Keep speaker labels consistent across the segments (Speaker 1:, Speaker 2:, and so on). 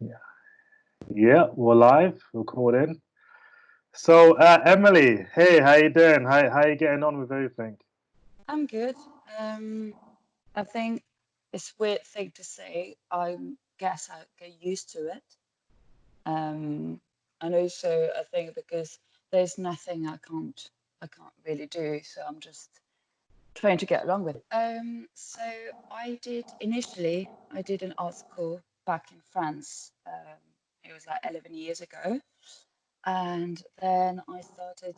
Speaker 1: Yeah, yeah, we're live, recording. So, Emily, hey, how you doing? How you getting on with everything?
Speaker 2: I'm good. I think it's a weird thing to say. I guess I get used to it. Um, and also I think because there's nothing I can't really do, so I'm just trying to get along with it. So I did an art school back in France. It was like 11 years ago. And then I started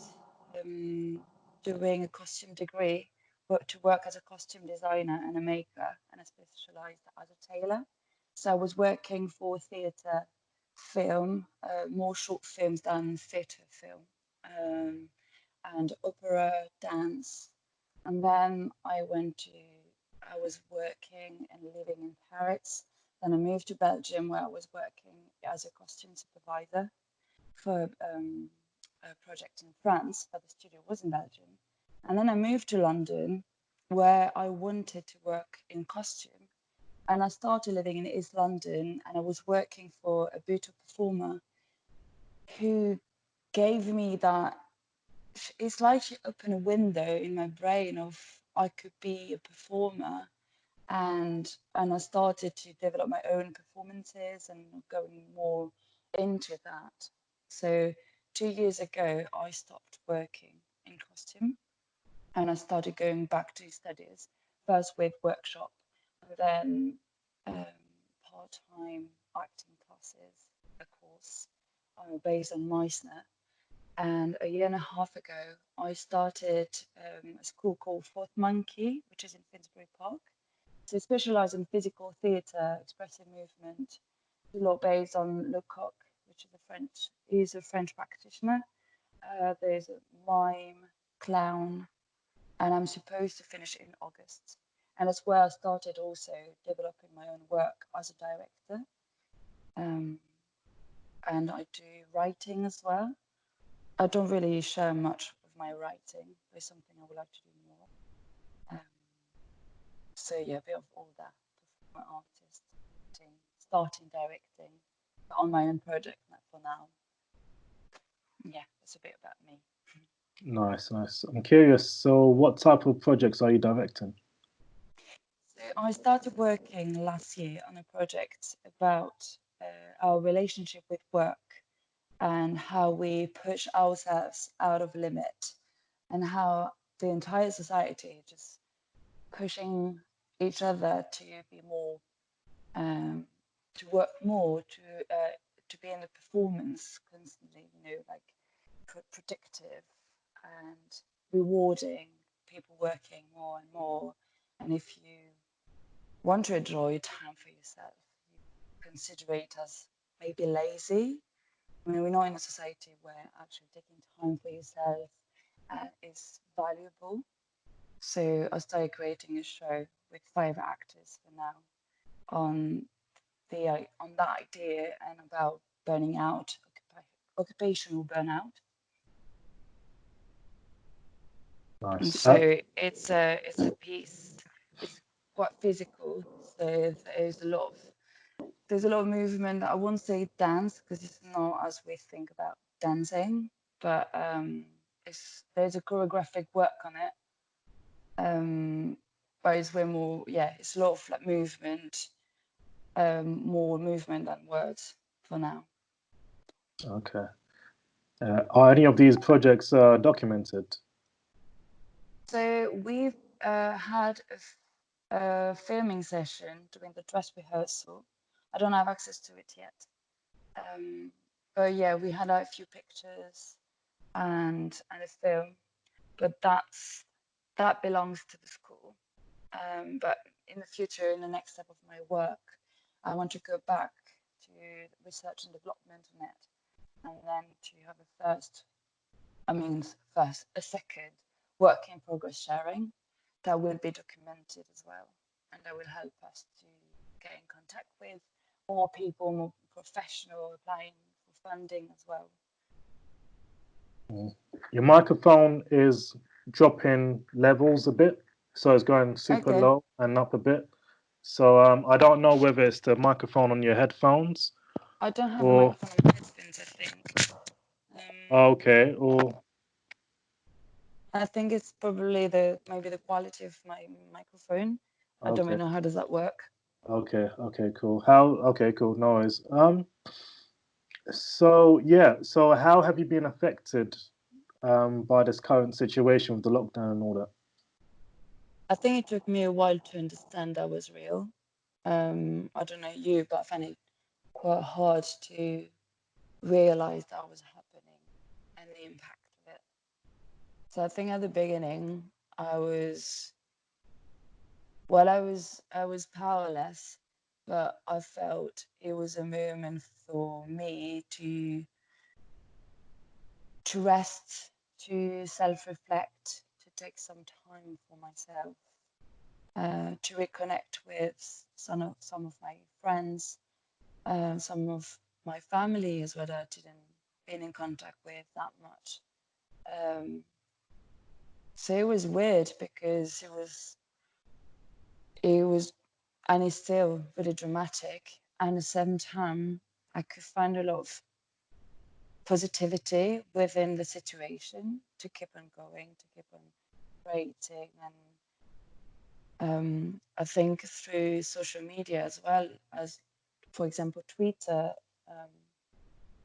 Speaker 2: um, doing a costume degree, but to work as a costume designer and a maker, and I specialized as a tailor. So I was working for theatre, film, more short films than theatre film, um, and opera, dance. And then I was working and living in Paris. Then I moved to Belgium where I was working as a costume supervisor for a project in France, but the studio was in Belgium. And then I moved to London where I wanted to work in costume. And I started living in East London and I was working for a beautiful performer who gave me that. It's like she opened a window in my brain of I could be a performer, and I started to develop my own performances and going more into that. So 2 years ago, I stopped working in costume and I started going back to studies, first with workshop and then part-time acting classes, a course based on Meissner. And a year and a half ago, I started a school called Fourth Monkey, which is in Finsbury Park. So specialize in physical theatre, expressive movement, a lot based on Lecoq, which is a French practitioner. There's a mime, clown, and I'm supposed to finish it in August. And that's where I started also developing my own work as a director. Um, and I do writing as well. I don't really share much of my writing, but it's something I would like to do more. Um, so yeah, a bit of all that. Performer artist, starting directing on my own project for now. Yeah, that's a bit about me.
Speaker 1: Nice, nice. I'm curious. So, what type of projects are you directing?
Speaker 2: So I started working last year on a project about our relationship with work and how we push ourselves out of limit and how the entire society just pushing each other to be more, um, to work more, to be in the performance constantly, like predictive and rewarding people working more and more. And if you want to enjoy time for yourself, you consider it as maybe lazy. I mean, we're not in a society where actually taking time for yourself is valuable. So I started creating a show with 5 actors for now on on that idea and about burning out, occupational burnout. And
Speaker 1: Nice.
Speaker 2: so it's a piece. It's quite physical. So there's a lot of movement. I won't say dance because it's not as we think about dancing, but there's a choreographic work on it. But it's way more, yeah, it's a lot of like movement, more movement than words for now.
Speaker 1: Okay. Are any of these projects documented?
Speaker 2: So we've had a filming session during the dress rehearsal. I don't have access to it yet. Um, but yeah, we had a few pictures and a film, but that belongs to the school. But in the future, in the next step of my work, I want to go back to research and development on it, and then to have a second work in progress sharing that will be documented as well, and that will help us to get in contact with more people, more professional applying for funding as well.
Speaker 1: Mm. Your microphone is dropping levels a bit, so it's going super
Speaker 2: Okay.
Speaker 1: low and up a bit. So I don't know whether it's the microphone on your headphones
Speaker 2: I don't have a
Speaker 1: Or
Speaker 2: microphone on my headphones, I think.
Speaker 1: okay, or
Speaker 2: I think it's probably maybe the quality of my microphone. I don't
Speaker 1: okay,
Speaker 2: really know how does that work.
Speaker 1: okay, cool. How okay, cool, no worries. So yeah, so how have you been affected by this current situation with the lockdown and all that?
Speaker 2: I think it took me a while to understand that was real. I don't know you, but I found it quite hard to realize that was happening and the impact of it. So I think at the beginning, I was well, I was powerless, but I felt it was a moment for me to rest, to self-reflect, to take some time for myself, to reconnect with some of my friends, some of my family as well that I didn't been in contact with that much. Um, so it was weird because it was and it's still really dramatic. And at the same time, I could find a lot of positivity within the situation to keep on going, to keep on creating. And I think through social media as well as, for example, Twitter, um,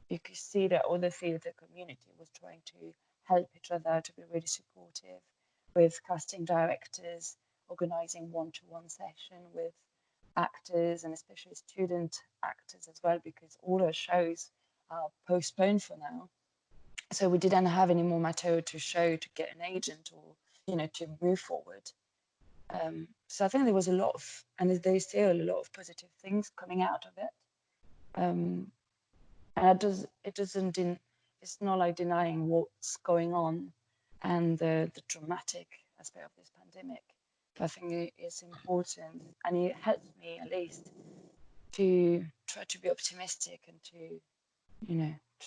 Speaker 2: you could see that all the theatre community was trying to help each other, to be really supportive with casting directors, organizing one-to-one session with actors and especially student actors as well, because all our shows are postponed for now. So we didn't have any more material to show to get an agent or, to move forward. So I think there was a lot of, and there's still a lot of positive things coming out of it. Um, and it's not like denying what's going on and the dramatic aspect of this pandemic. But I think it's important, and it helps me at least to try to be optimistic and to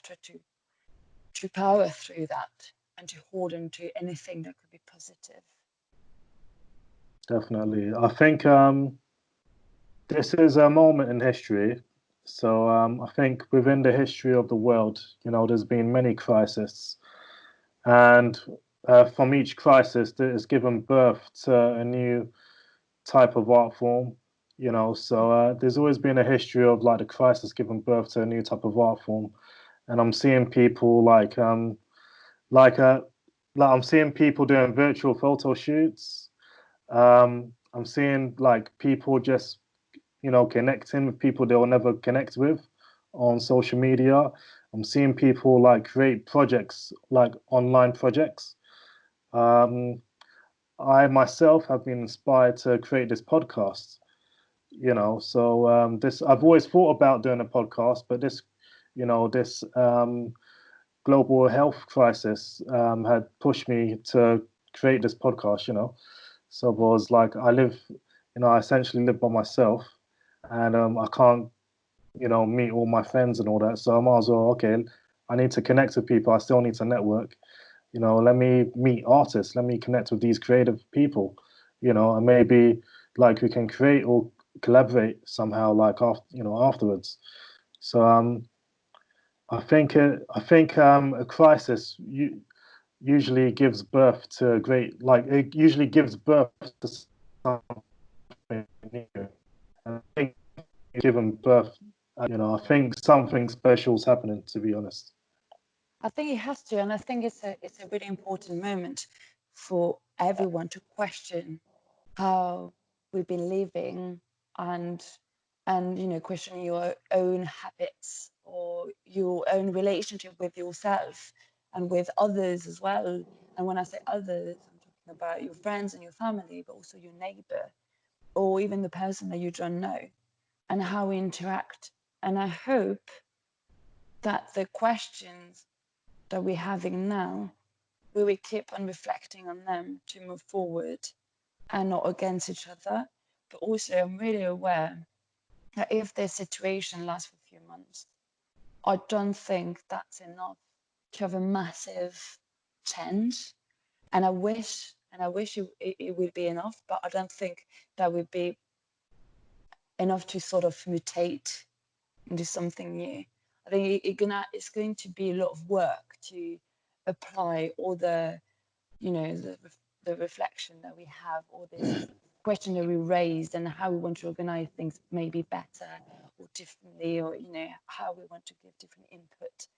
Speaker 2: try to power through that and to hold on to anything that could be positive.
Speaker 1: Definitely. I think this is a moment in history. So I think within the history of the world, there's been many crises, and from each crisis, that has given birth to a new type of art form. So there's always been a history of like the crisis giving birth to a new type of art form, and I'm seeing people like uh, like I'm seeing people doing virtual photo shoots. I'm seeing like people just connecting with people they'll never connect with on social media. I'm seeing people like create projects, like online projects. Um, I myself have been inspired to create this podcast. So this I've always thought about doing a podcast, but this global health crisis had pushed me to create this podcast. So I was like, I essentially live by myself, and I can't meet all my friends and all that. So I might as well, okay, I need to connect with people. I still need to network. Let me meet artists. Let me connect with these creative people. And maybe like we can create or collaborate somehow, like afterwards. So I think a crisis usually gives birth to a great like it usually gives birth to something new. And I think given birth, I think something special is happening. To be honest.
Speaker 2: I think it has to, and I think it's a really important moment for everyone to question how we've been living and questioning your own habits or your own relationship with yourself and with others as well. And when I say others, I'm talking about your friends and your family, but also your neighbor or even the person that you don't know, and how we interact. And I hope that the questions that we're having now, we will keep on reflecting on them to move forward and not against each other. But also, I'm really aware that if this situation lasts for a few months, I don't think that's enough to have a massive change. And I wish it would be enough, but I don't think that would be enough to sort of mutate and do something new. I think it's going to be a lot of work to apply all the, you know, the reflection that we have, all this question that we raised, and how we want to organize things maybe better or differently, or, you know, how we want to give different input,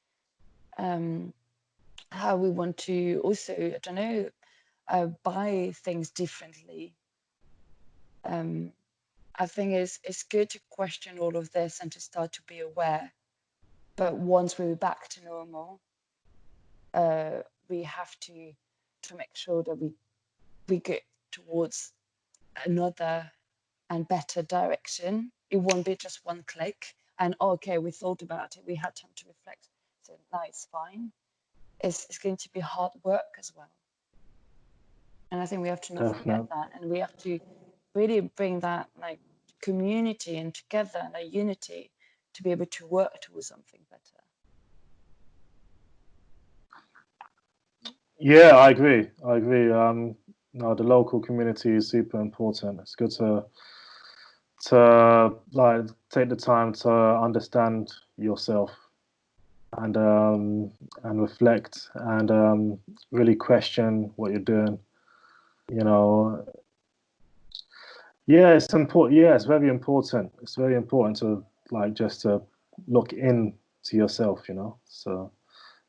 Speaker 2: how we want to also, I don't know, buy things differently. I think it's good to question all of this and to start to be aware. But once we're back to normal, we have to make sure that we get towards another and better direction. It won't be just one click and okay, we thought about it, we had time to reflect, so now it's fine. It's going to be hard work as well. And I think we have to not forget that, and we have to really bring that like community and together and a unity to be able to work towards something better.
Speaker 1: Yeah, I agree. No, the local community is super important. It's good to like take the time to understand yourself and reflect and really question what you're doing. You know, yeah, it's important. Yeah, it's very important. It's very important to like just to look in to yourself. You know, so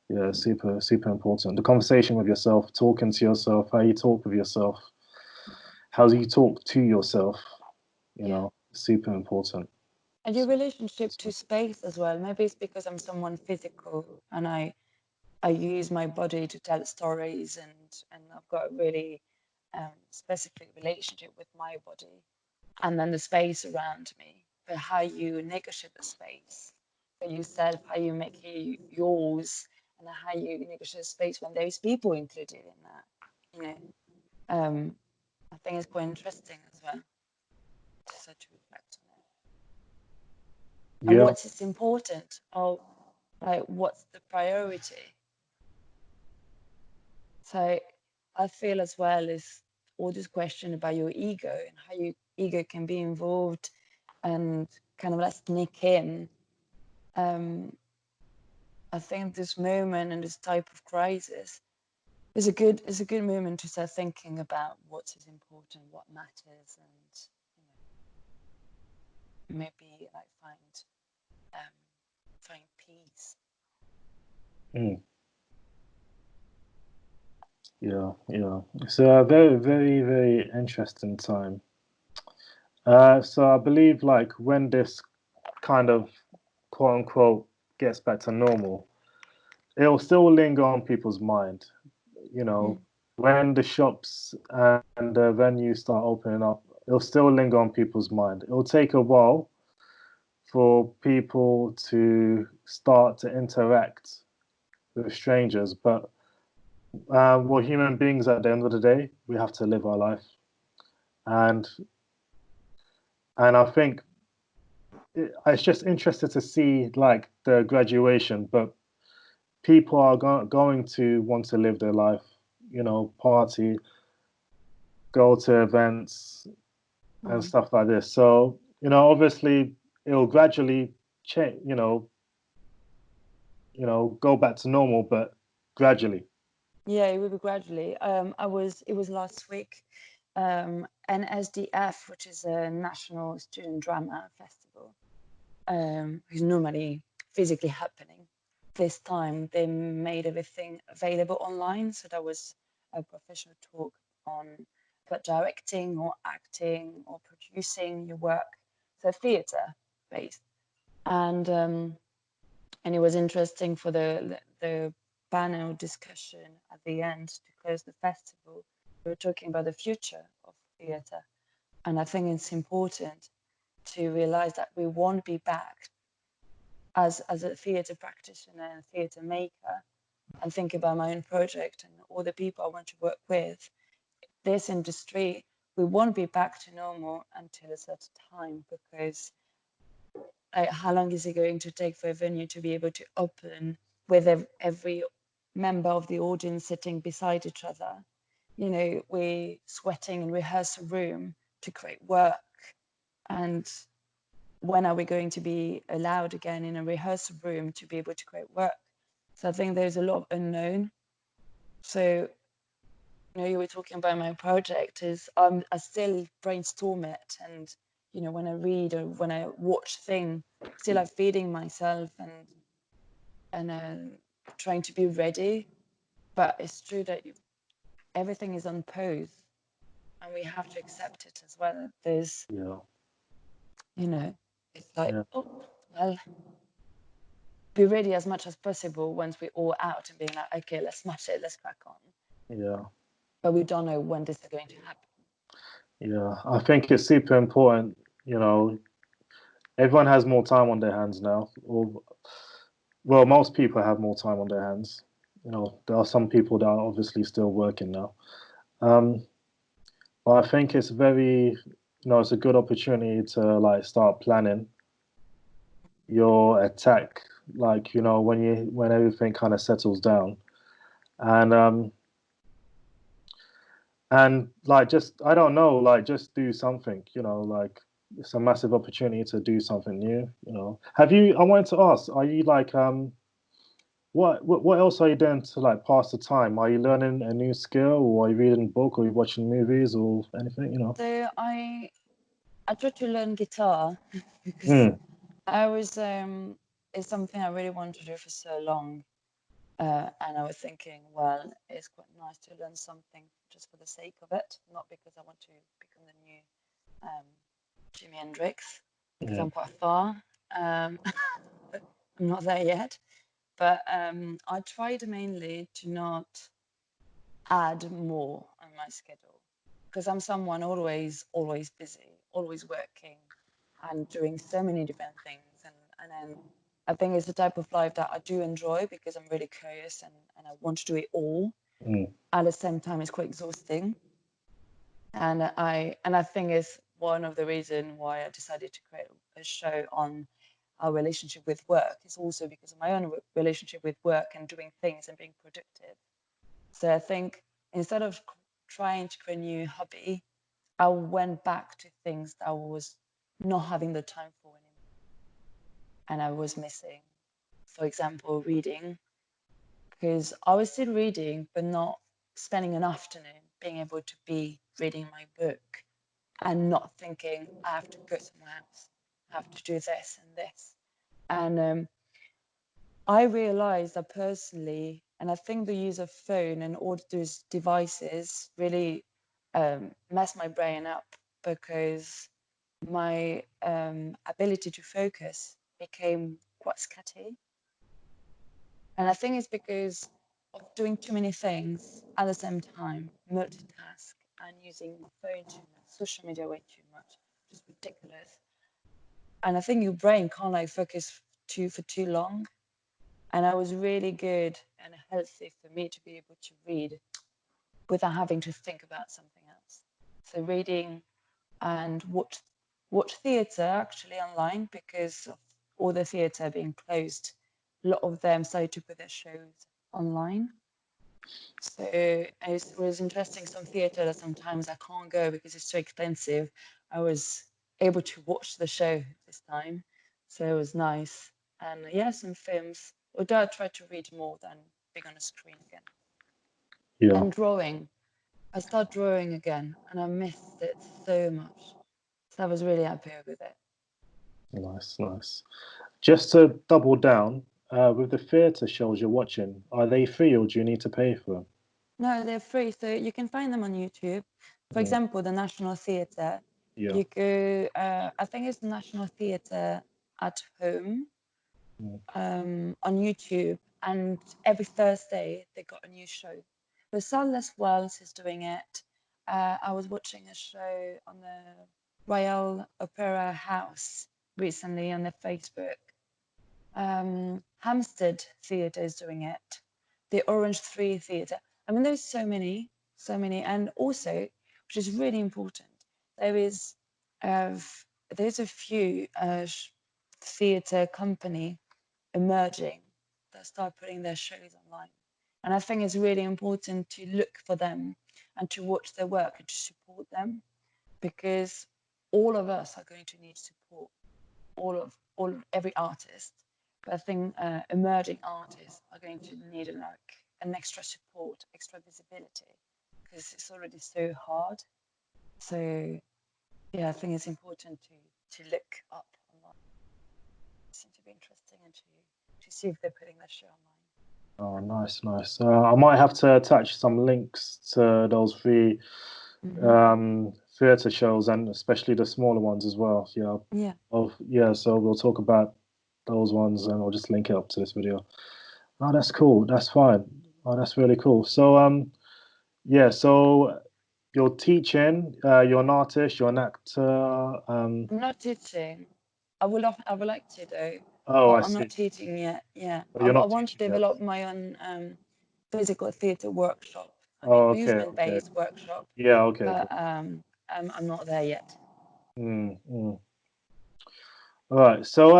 Speaker 1: yeah, super important. The conversation with yourself, talking to yourself, how you talk with yourself, how you talk to yourself. You know, super important.
Speaker 2: And your relationship to space as well. Maybe it's because I'm someone physical and I use my body to tell stories, and I've got a really specific relationship with my body, and then the space around me. But how you negotiate the space for yourself, how you make it yours, and how you negotiate space when there's people included in that. You know, I think it's quite interesting as well to start to reflect on it. And what is important, or like what's the priority? So I feel as well is all this question about your ego and how your ego can be involved and kind of like sneak in. I think this moment and this type of crisis is a good moment to start thinking about what is important, what matters, and maybe like find peace.
Speaker 1: Yeah, it's a very interesting time. So I believe like when this kind of quote unquote gets back to normal, it'll still linger on people's mind. You know, when the shops and the venues start opening up, it'll still linger on people's mind. It'll take a while for people to start to interact with strangers, but we're human beings at the end of the day. We have to live our life, and I think it's just interesting to see like the graduation, but people are going to want to live their life, you know, party, go to events and stuff like this. So, you know, obviously it'll gradually change, go back to normal, but gradually.
Speaker 2: Yeah, it will be gradually. It was last week, NSDF, which is a National Student Drama Festival, is normally physically happening. This time they made everything available online, so that was a professional talk on about directing or acting or producing your work, so theatre based, and it was interesting for the panel discussion at the end to close the festival. We were talking about the future of theatre, and I think it's important to realize that we won't be back as a theatre practitioner and theatre maker, and think about my own project and all the people I want to work with. This industry, we won't be back to normal until a certain time, because how long is it going to take for a venue to be able to open with every member of the audience sitting beside each other? You know, we're sweating in rehearsal room to create work, and when are we going to be allowed again in a rehearsal room to be able to create work? So I think there's a lot of unknown. So, you were talking about my project is I still brainstorm it, and when I read or when I watch things, still I'm feeding myself and trying to be ready. But it's true that everything is on pause, and we have to accept it as well. There's, it's like,
Speaker 1: yeah,
Speaker 2: oh, well, be ready as much as possible once we're all out and being like, okay, let's smash it, let's crack on.
Speaker 1: yeah,
Speaker 2: But we don't know when this is going to happen.
Speaker 1: yeah. I think it's super important. Everyone has more time on their hands now. Or, well, most people have more time on their hands. There are some people that are obviously still working now. Um, but I think it's it's a good opportunity to like start planning your attack, like when everything kind of settles down, and like just I don't know, like just do something. Like it's a massive opportunity to do something new. Have you? I wanted to ask, are you like what else are you doing to like pass the time? Are you learning a new skill, or are you reading a book, or are you watching movies, or anything?
Speaker 2: So I tried to learn guitar because
Speaker 1: Mm,
Speaker 2: I was it's something I really wanted to do for so long. And I was thinking, well, it's quite nice to learn something just for the sake of it, not because I want to become the new um, Jimi Hendrix, because
Speaker 1: yeah.
Speaker 2: I'm quite far. I'm not there yet. But I tried mainly to not add more on my schedule because I'm someone always busy, always working and doing so many different things. And then I think it's the type of life that I do enjoy because I'm really curious and I want to do it all.
Speaker 1: Mm,
Speaker 2: At the same time, it's quite exhausting. And I think it's one of the reasons why I decided to create a show on our relationship with work. It's also because of my own relationship with work and doing things and being productive. So I think instead of trying to create a new hobby, I went back to things that I was not having the time for anymore. And I was missing, for example, reading, because I was still reading, but not spending an afternoon being able to be reading my book and not thinking I have to go somewhere else, I have to do this and this. And I realized that personally, and I think the use of phone and all those devices really messed my brain up because my ability to focus became quite scatty. And I think it's because of doing too many things at the same time, multitask, and using my phone too much, social media way too much, just ridiculous. And I think your brain can't like focus for too long. And it was really good and healthy for me to be able to read without having to think about something else. So reading and watch theatre actually online because of all the theatre being closed. A lot of them started to put their shows online. So it was interesting. Some theatre that sometimes I can't go because it's so expensive. I was able to watch the show this time, so it was nice. And yeah, some films. Although I try to read more than being on a screen again.
Speaker 1: yeah.
Speaker 2: And drawing. I started drawing again, and I missed it so much. So I was really happy with it.
Speaker 1: Nice, nice. Just to double down, with the theatre shows you're watching, are they free or do you need to pay for them?
Speaker 2: No, they're free, so you can find them on YouTube. For
Speaker 1: Mm,
Speaker 2: example, the National Theatre.
Speaker 1: yeah.
Speaker 2: You go, I think it's National Theatre at Home
Speaker 1: Mm,
Speaker 2: on YouTube, and every Thursday they got a new show. But Silas Wells is doing it. I was watching a show on the Royal Opera House recently on their Facebook. Hampstead Theatre is doing it. The Orange 3 Theatre. I mean, there's so many, and also, which is really important, there is uh, there's a few theatre company emerging that start putting their shows online, and I think it's really important to look for them and to watch their work and to support them because all of us are going to need support every artist, but I think emerging artists are going to need an extra support, extra visibility, because it's already so hard. So yeah, I think it's important to look up online. It seems to be interesting, and to see if they're putting their show online.
Speaker 1: Oh, nice, nice. I might have to attach some links to those three theatre shows, and especially the smaller ones as well. Yeah.
Speaker 2: Yeah.
Speaker 1: Yeah. So we'll talk about those ones, and I'll just link it up to this video. Oh, that's cool. That's fine. Oh, that's really cool. So yeah. So you're teaching. You're an artist. You're an actor.
Speaker 2: I'm not teaching. I would like to though,
Speaker 1: Oh,
Speaker 2: but
Speaker 1: I
Speaker 2: I'm
Speaker 1: see.
Speaker 2: not teaching yet. Yeah,
Speaker 1: Oh,
Speaker 2: I
Speaker 1: you're not
Speaker 2: want to
Speaker 1: teaching yet.
Speaker 2: develop my own physical theatre workshop, an
Speaker 1: Oh, okay. Okay.
Speaker 2: amusement-based workshop,
Speaker 1: Yeah. Okay. Okay.
Speaker 2: but I'm not there yet.
Speaker 1: Mm, mm. All right. So,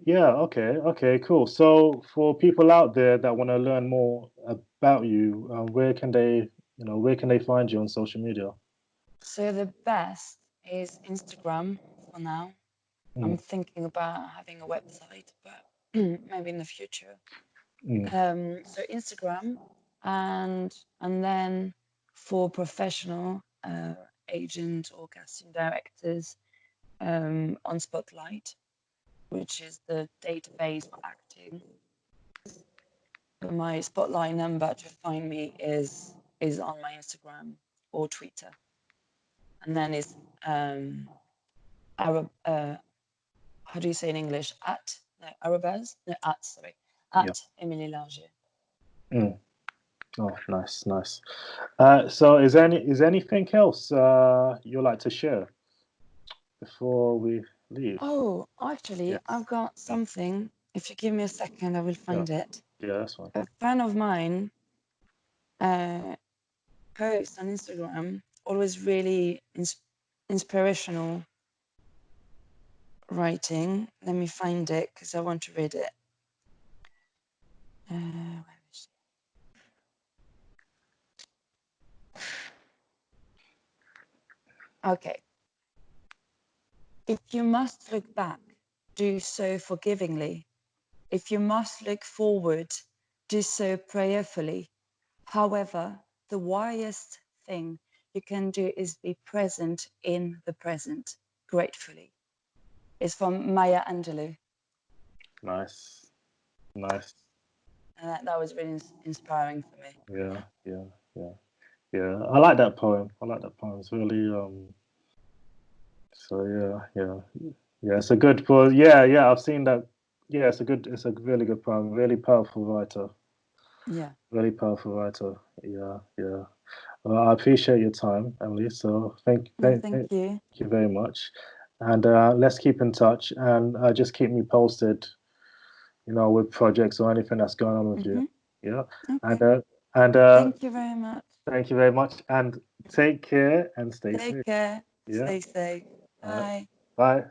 Speaker 1: yeah, okay, okay, cool. So, for people out there that want to learn more about you, where can they, where can they find you on social media?
Speaker 2: So the best is Instagram for now. I'm
Speaker 1: Mm,
Speaker 2: thinking about having a website, but maybe in the future.
Speaker 1: mm,
Speaker 2: So Instagram, and then for professional agent or casting directors, on Spotlight, which is the database for acting. But my Spotlight number to find me is on my Instagram or Twitter, and then it's Arab. How do you say in English? At no Arabaz no at sorry
Speaker 1: yeah.
Speaker 2: at Emilie Largier.
Speaker 1: Mm. Oh, nice, nice. So, is anything else you'd like to share before we leave?
Speaker 2: Oh, actually,
Speaker 1: Yeah,
Speaker 2: I've got something. If you give me a second, I will
Speaker 1: yeah,
Speaker 2: find it.
Speaker 1: yeah. That's fine.
Speaker 2: A friend of mine posts on Instagram, always really inspirational writing. Let me find it because I want to read it. Where is she? Okay. If you must look back, do so forgivingly. If you must look forward, do so prayerfully. However, the wisest thing you can do is be present in the present, gratefully. It's from Maya Angelou.
Speaker 1: Nice, nice.
Speaker 2: And that was really inspiring for me.
Speaker 1: Yeah, yeah, yeah, yeah. I like that poem. I like that poem. It's really So yeah, yeah, yeah. It's a good for yeah, yeah. I've seen that. Yeah, it's a really good poem. Really powerful writer.
Speaker 2: Yeah.
Speaker 1: Really powerful writer. Yeah, yeah. Well, I appreciate your time, Emily. So
Speaker 2: No, thank
Speaker 1: thank
Speaker 2: you.
Speaker 1: you very much. And let's keep in touch and just keep me posted. With projects or anything that's going on with you. Yeah. And
Speaker 2: Okay. Thank you very much.
Speaker 1: thank you very much. And take care and stay
Speaker 2: Take
Speaker 1: safe.
Speaker 2: care.
Speaker 1: Yeah.
Speaker 2: Stay safe.
Speaker 1: All right.
Speaker 2: Bye.
Speaker 1: Bye.